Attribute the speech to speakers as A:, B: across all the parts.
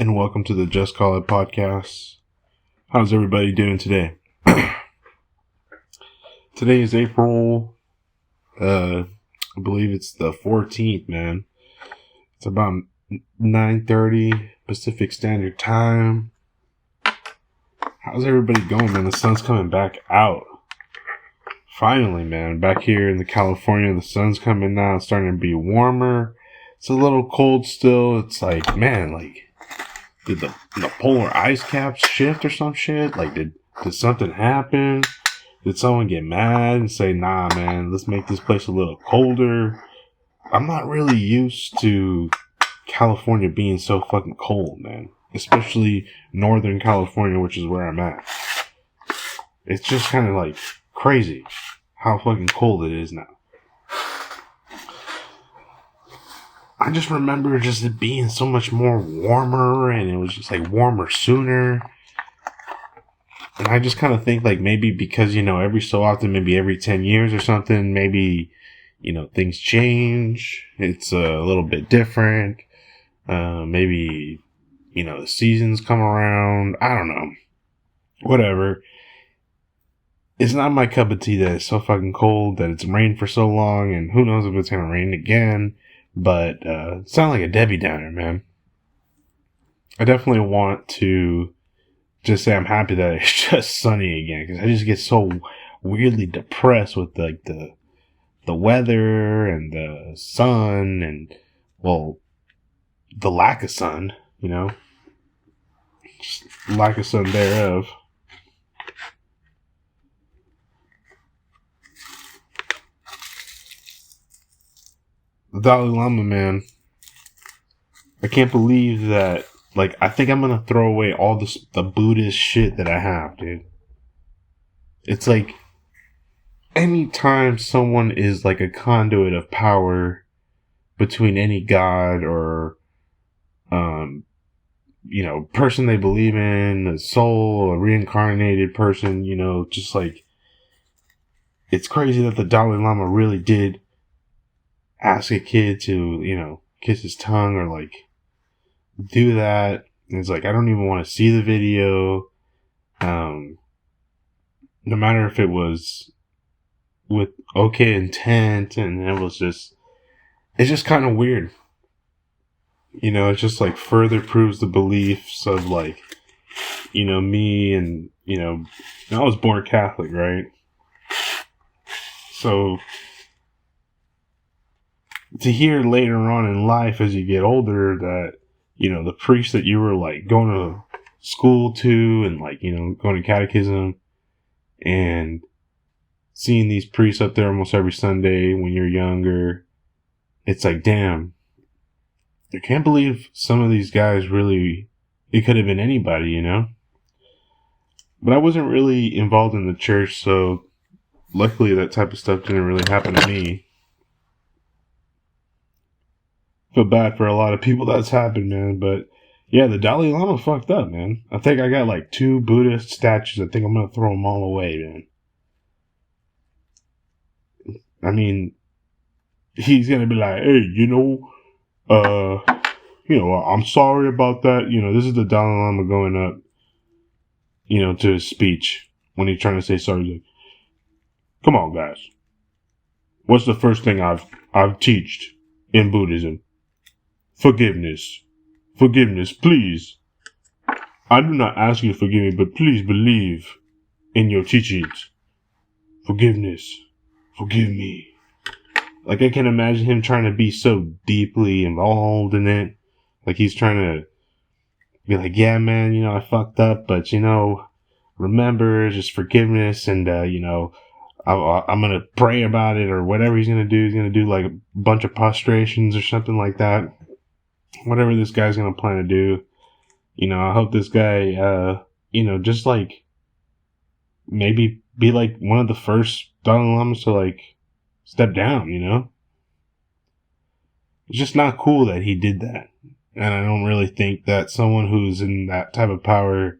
A: and welcome to the Just Call It podcast. How's everybody doing today? Today is April, I believe it's the 14th, man. It's about 9:30 Pacific Standard Time. How's everybody going, man? The sun's coming back out. Finally, man. Back here in California, the sun's coming out. It's starting to be warmer. It's a little cold still. It's like, man, did the polar ice caps shift or some shit? Did something happen? Did someone get mad and say, nah, man, let's make this place a little colder? I'm not really used to California being so fucking cold, man. Especially Northern California, which is where I'm at. It's just kind of crazy how fucking cold it is now. I just remember just it being so much more warmer, and it was just warmer sooner. And I just kind of think maybe because, every so often, maybe every 10 years or something, maybe, things change. It's a little bit different. Maybe, the seasons come around. I don't know. Whatever. It's not my cup of tea that it's so fucking cold, that it's rained for so long, and who knows if it's going to rain again. But sound like a Debbie Downer, man. I definitely want to just say I'm happy that it's just sunny again, because I just get so weirdly depressed with the weather and the sun and, well, the lack of sun, just lack of sun thereof. The Dalai Lama, man. I can't believe that. I think I'm gonna throw away all the Buddhist shit that I have, dude. It's anytime someone is a conduit of power between any god or, person they believe in, a soul, a reincarnated person, just it's crazy that the Dalai Lama really did ask a kid to, kiss his tongue or do that. And it's I don't even want to see the video. No matter if it was with okay intent, and it's just kind of weird. It just further proves the beliefs of me, and I was born Catholic, right? So to hear later on in life as you get older that, the priest that you were going to school to and going to catechism and seeing these priests up there almost every Sunday when you're younger, it's damn, I can't believe some of these guys really, it could have been anybody, But I wasn't really involved in the church, so luckily that type of stuff didn't really happen to me. Feel bad for a lot of people that's happened, man. But yeah, the Dalai Lama fucked up, man. I think I got 2 Buddhist statues. I think I'm gonna throw them all away, man. I mean, he's gonna be like, hey, I'm sorry about that. This is the Dalai Lama going up, to his speech when he's trying to say sorry. He's come on, guys. What's the first thing I've teached in Buddhism? Forgiveness. Forgiveness, please. I do not ask you to forgive me, but please believe in your teachings. Forgiveness. Forgive me. I can imagine him trying to be so deeply involved in it. He's trying to be yeah, man, I fucked up, but, remember, just forgiveness, and, I'm gonna pray about it, or whatever he's gonna do. He's gonna do a bunch of prostrations or something like that. Whatever this guy's gonna plan to do, I hope this guy, just maybe be one of the first Dalai Lamas to step down, It's just not cool that he did that. And I don't really think that someone who's in that type of power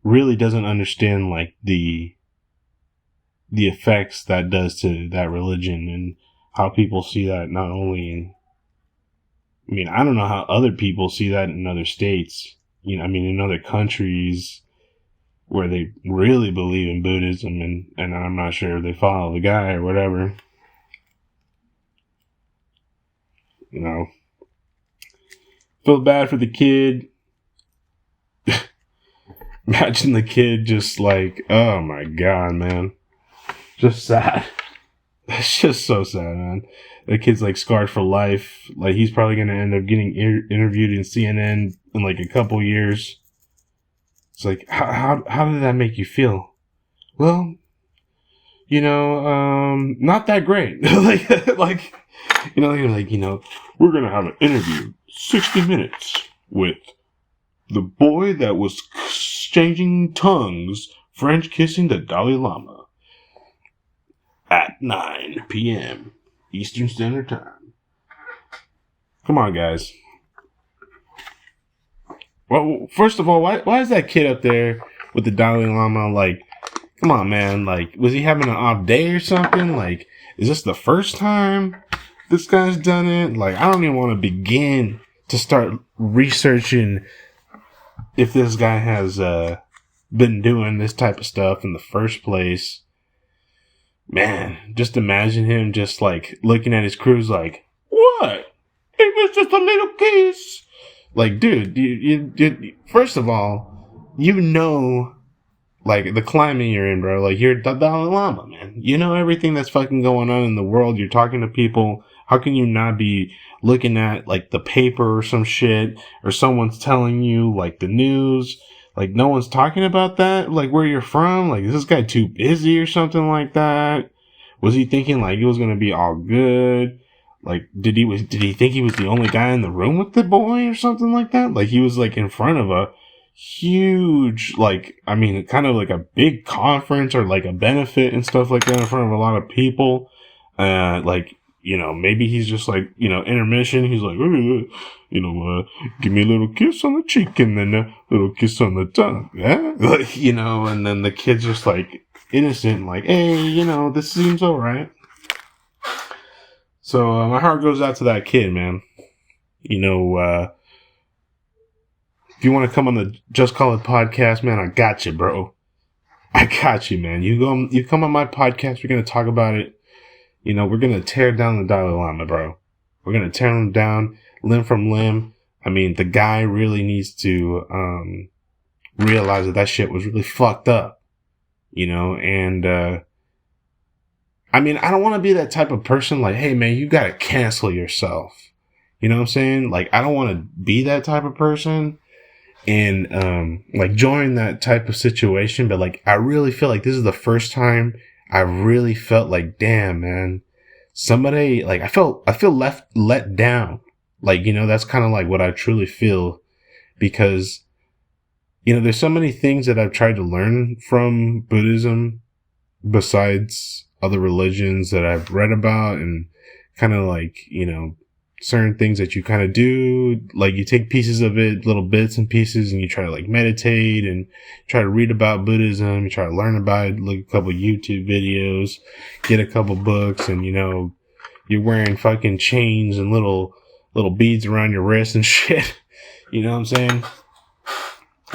A: really doesn't understand the effects that does to that religion, and how people see that not only in I mean, I don't know how other people see that in other states. I mean, in other countries where they really believe in Buddhism, and I'm not sure if they follow the guy or whatever. Feel bad for the kid. Imagine the kid just like, oh my God, man. Just sad. It's just so sad, man. The kid's like scarred for life. Like, he's probably going to end up getting interviewed in CNN in like a couple years. It's like, how did that make you feel? Well, not that great. like, we're going to have an interview, 60 minutes with the boy that was exchanging tongues, French kissing the Dalai Lama at 9 p.m. Eastern Standard Time. Come on, guys. Well, first of all, why is that kid up there with the Dalai Lama? Like, come on, man. Like, was he having an off day or something? Like, is this the first time this guy's done it? Like, I don't even want to begin to start researching if this guy has been doing this type of stuff in the first place. Man, just imagine him just like looking at his crews like, what? It was just a little kiss. Like, dude, you first of all, like, the climate you're in, bro. Like, you're the Dalai Lama, man. You know everything that's fucking going on in the world. You're talking to people. How can you not be looking at, like, the paper or some shit? Or someone's telling you, like, the news? Like, no one's talking about that? Like, where you're from? Like, is this guy too busy or something like that? Was he thinking, like, it was gonna be all good? Like, did he think he was the only guy in the room with the boy or something like that? Like, he was, like, in front of a huge, like, I mean, kind of like a big conference or, like, a benefit and stuff like that in front of a lot of people. Like, maybe he's just, like, intermission. He's like, give me a little kiss on the cheek and then a little kiss on the tongue. Yeah? Like, and then the kid's just, like, innocent, like, hey, this seems all right. So, my heart goes out to that kid, man. If you want to come on the Just Call It podcast, man, I got you, bro. I got you, man. You come on my podcast, we're going to talk about it. We're going to tear down the Dalai Lama, bro. We're going to tear him down limb from limb. I mean, the guy really needs to realize that shit was really fucked up, and I mean, I don't want to be that type of person like, hey, man, you got to cancel yourself. You know what I'm saying? Like, I don't want to be that type of person and, like, join that type of situation. But, like, I really feel like this is the first time I really felt like, damn, man, somebody, like, I feel let down. Like, that's kind of like what I truly feel because, there's so many things that I've tried to learn from Buddhism besides other religions that I've read about and kind of like, certain things that you kind of do, like you take pieces of it, little bits and pieces, and you try to like meditate and try to read about Buddhism, you try to learn about it, look a couple YouTube videos, get a couple books, and you're wearing fucking chains and little beads around your wrist and shit. You know what I'm saying?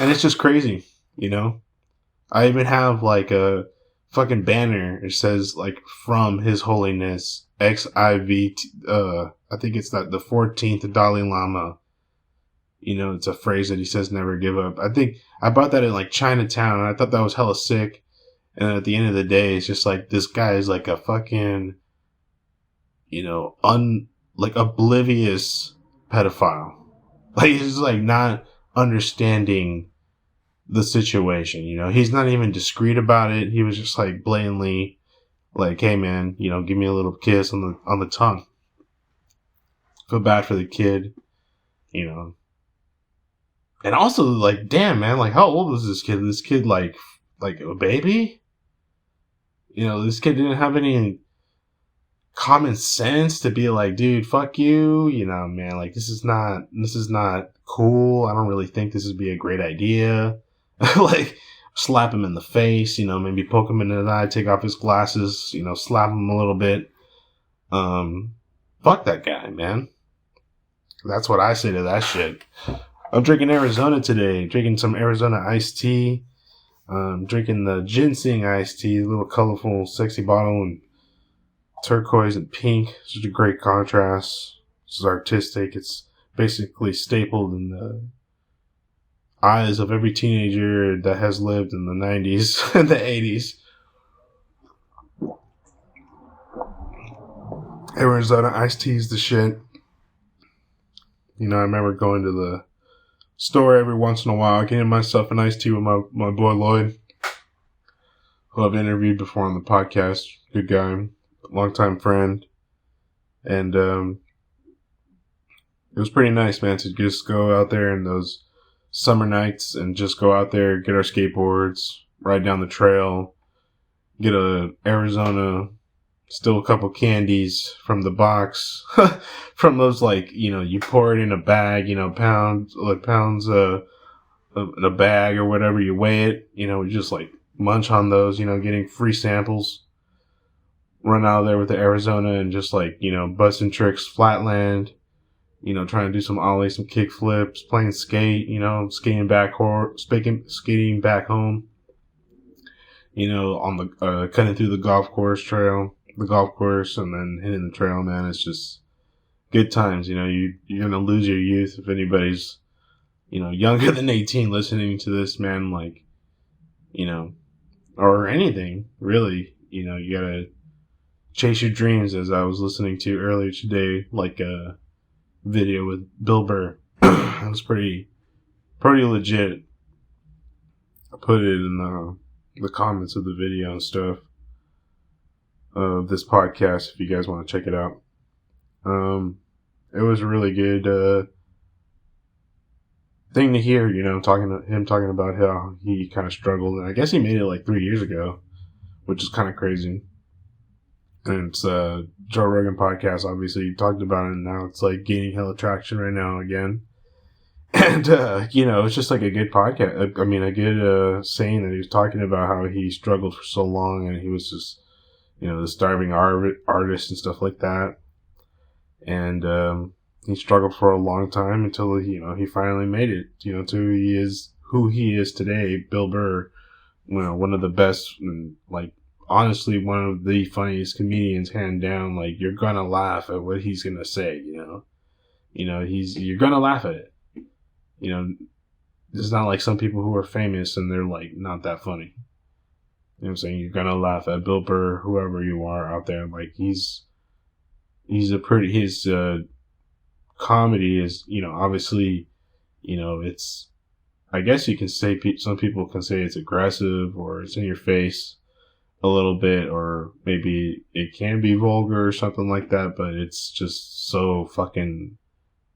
A: And it's just crazy, I even have like a fucking banner. It says like from His Holiness XIV. I think it's the 14th Dalai Lama. It's a phrase that he says, never give up. I think I bought that in like Chinatown and I thought that was hella sick. And at the end of the day, it's just like this guy is like a fucking, like oblivious pedophile. Like he's just like not understanding the situation, he's not even discreet about it. He was just like blatantly like, hey man, give me a little kiss on the tongue. Feel bad for the kid, and also like, damn man, like how old was this kid? This kid like a baby? This kid didn't have any common sense to be like, dude, fuck you, man, like this is not cool. I don't really think this would be a great idea. Like, slap him in the face, maybe poke him in the eye, take off his glasses, slap him a little bit. Fuck that guy, man. That's what I say to that shit. I'm drinking Arizona today. Drinking some Arizona iced tea. Drinking the ginseng iced tea, a little colorful, sexy bottle, and turquoise and pink. Such a great contrast. This is artistic. It's basically stapled in the eyes of every teenager that has lived in the 90s and the 80s. Arizona iced tea is the shit. You know, I remember going to the store every once in a while, getting myself an iced tea with my boy Lloyd, who I've interviewed before on the podcast. Good guy, longtime friend. And it was pretty nice, man, to just go out there in those summer nights and just go out there, get our skateboards, ride down the trail, get a Arizona, still a couple candies from the box, from those, like, you know, you pour it in a bag, you know, pounds in a bag or whatever, you weigh it, you know, we just like munch on those, you know, getting free samples, run out of there with the Arizona and just like, you know, busting tricks, flatland, you know, trying to do some ollies, some kick flips, playing skate, you know, skating back home, you know, on the, cutting through the golf course, and then hitting the trail, man. It's just good times. You know, you're going to lose your youth if anybody's, you know, younger than 18 listening to this, man, like, you know, or anything, really. You know, you got to chase your dreams, as I was listening to earlier today, like a video with Bill Burr. It was pretty legit. I put it in the comments of the video and stuff of this podcast if you guys want to check it out. It was a really good thing to hear, you know, talking about how he kind of struggled, and I guess he made it like 3 years ago, which is kind of crazy. And it's Joe Rogan podcast, obviously talked about it, and now it's like gaining hella traction right now again. And you know, it's just like a good podcast. I mean, a good saying that he was talking about how he struggled for so long, and he was just, you know, the starving artist and stuff like that. And he struggled for a long time until he finally made it, you know, to who he is today. Bill Burr, you know, one of the best, and like honestly one of the funniest comedians, hand down. Like, you're gonna laugh at what he's gonna say, you know, you're gonna laugh at it. You know, it's not like some people who are famous and they're like not that funny. You know what I'm saying? You're gonna laugh at Bill Burr, whoever you are out there. Like, his comedy is, you know, obviously, you know, it's, I guess you can say, some people can say it's aggressive or it's in your face a little bit, or maybe it can be vulgar or something like that, but it's just so fucking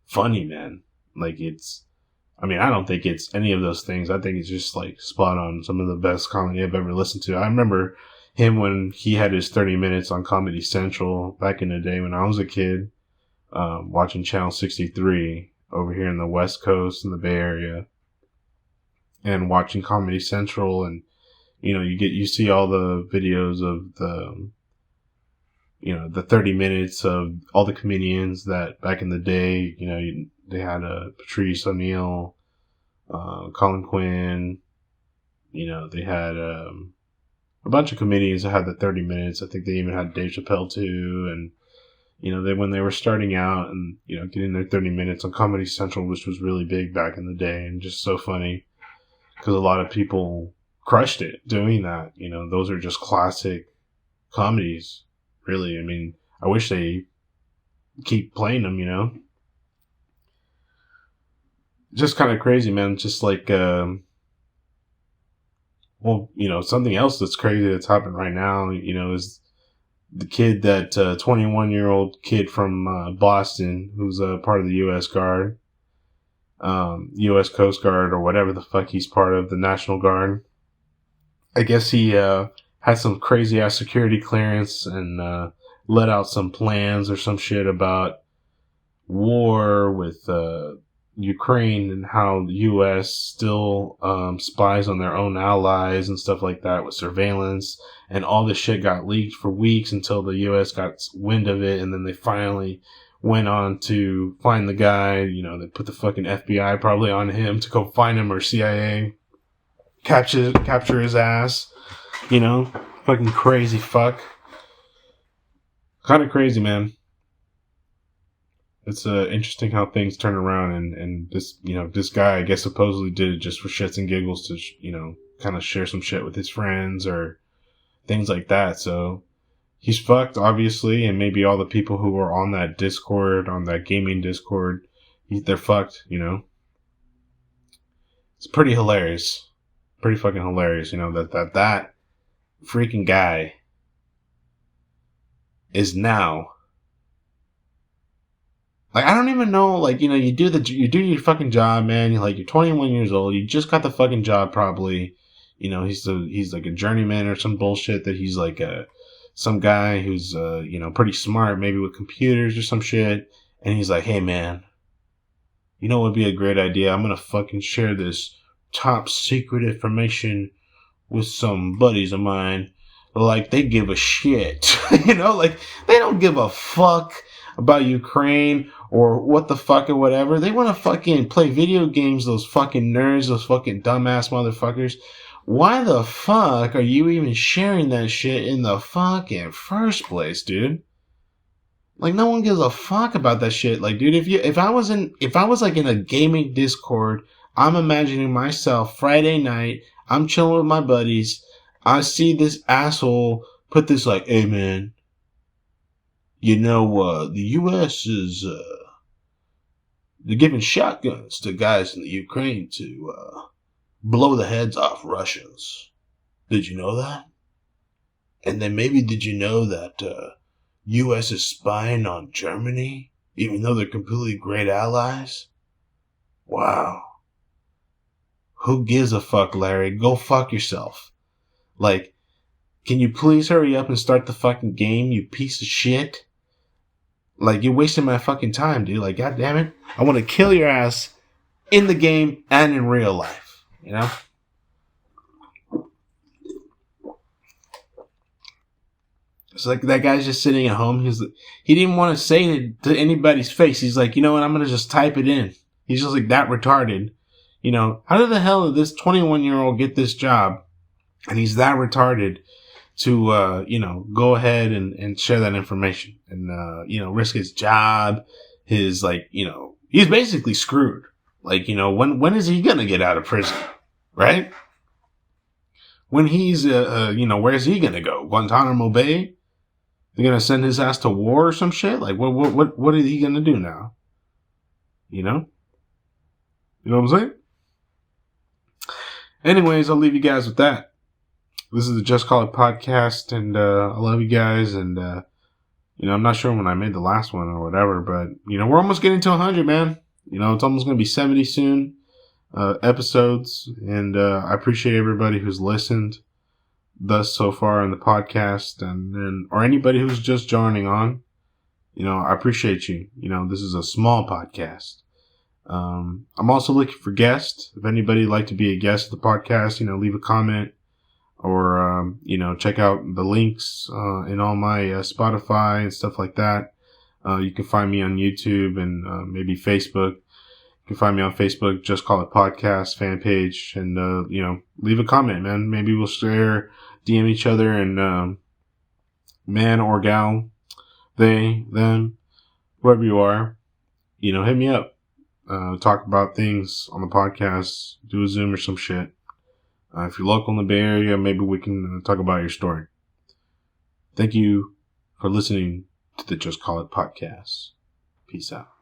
A: funny, man. Like, I don't think it's any of those things. I think it's just like spot on, some of the best comedy I've ever listened to. I remember him when he had his 30 minutes on Comedy Central back in the day when I was a kid, watching Channel 63 over here in the West Coast in the Bay Area, and watching Comedy Central, and you know, you see all the videos of the, you know, the 30 minutes of all the comedians that back in the day, you know, they had Patrice O'Neal, Colin Quinn, you know, they had a bunch of comedians that had the 30 minutes. I think they even had Dave Chappelle too, and you know, when they were starting out and, you know, getting their 30 minutes on Comedy Central, which was really big back in the day and just so funny because a lot of people crushed it doing that. You know, those are just classic comedies, really. I mean, I wish they keep playing them, you know. Just kind of crazy, man. Just like, well, you know, something else that's crazy that's happened right now, you know, is the kid, that 21-year-old kid from Boston, who's a part of the U.S. Guard, U.S. Coast Guard, or whatever the fuck he's part of, the National Guard. I guess he had some crazy ass security clearance and let out some plans or some shit about war with Ukraine and how the U.S. still spies on their own allies and stuff like that with surveillance, and all this shit got leaked for weeks until the U.S. got wind of it, and then they finally went on to find the guy. You know, they put the fucking FBI probably on him to go find him, or CIA. Capture his ass. You know, fucking crazy fuck. Kind of crazy, man. It's interesting how things turn around, and this, you know, this guy, I guess, supposedly did it just for shits and giggles to, you know, kind of share some shit with his friends or things like that. So he's fucked, obviously, and maybe all the people who were on that Discord, on that gaming Discord, they're fucked, you know. It's pretty hilarious. Pretty fucking hilarious, you know, that freaking guy is now, like, I don't even know, like, you know, you do your fucking job, man. You're 21 years old. You just got the fucking job, probably. You know, he's like a journeyman or some bullshit that he's like some guy who's, you know, pretty smart, maybe with computers or some shit. And he's like, hey, man, you know what would be a great idea? I'm going to fucking share this top secret information with some buddies of mine. Like, they give a shit. You know, like, they don't give a fuck about Ukraine or what the fuck or whatever. They want to fucking play video games, those fucking nerds, those fucking dumbass motherfuckers. Why the fuck are you even sharing that shit in the fucking first place, dude? Like, no one gives a fuck about that shit. Like, dude, if I was like in a gaming Discord, I'm imagining myself Friday night, I'm chilling with my buddies, I see this asshole put this like, hey man, you know, the U.S. is, they're giving shotguns to guys in the Ukraine to, blow the heads off Russians. Did you know that? And then maybe did you know that, U.S. is spying on Germany, even though they're completely great allies? Wow. Who gives a fuck, Larry? Go fuck yourself. Like, can you please hurry up and start the fucking game, you piece of shit? Like, you're wasting my fucking time, dude. Like, God damn it. I want to kill your ass in the game and in real life. You know? It's like that guy's just sitting at home. He didn't want to say it to anybody's face. He's like, you know what? I'm going to just type it in. He's just like that retarded. You know, how the hell did this 21-year-old get this job? And he's that retarded to, you know, go ahead and share that information and, you know, risk his job, his, like, you know, he's basically screwed. Like, you know, when is he going to get out of prison? Right? When he's, you know, where's he going to go? Guantanamo Bay? They're going to send his ass to war or some shit? Like, what is he going to do now? You know? You know what I'm saying? Anyways, I'll leave you guys with that. This is the Just Call It podcast, and I love you guys, and, you know, I'm not sure when I made the last one or whatever, but, you know, we're almost getting to 100, man. You know, it's almost going to be 70 soon, episodes, and I appreciate everybody who's listened thus so far in the podcast, and or anybody who's just joining on. You know, I appreciate you. You know, this is a small podcast. I'm also looking for guests. If anybody would like to be a guest of the podcast, you know, leave a comment. Or, you know, check out the links in all my Spotify and stuff like that. You can find me on YouTube and maybe Facebook. You can find me on Facebook, Just Call It Podcast fan page. And, you know, leave a comment, man. Maybe we'll share, DM each other, and man or gal, they, them, whoever you are, you know, hit me up. Talk about things on the podcast. Do a Zoom or some shit. If you're local in the Bay Area, maybe we can talk about your story. Thank you for listening to the Just Call It podcast. Peace out.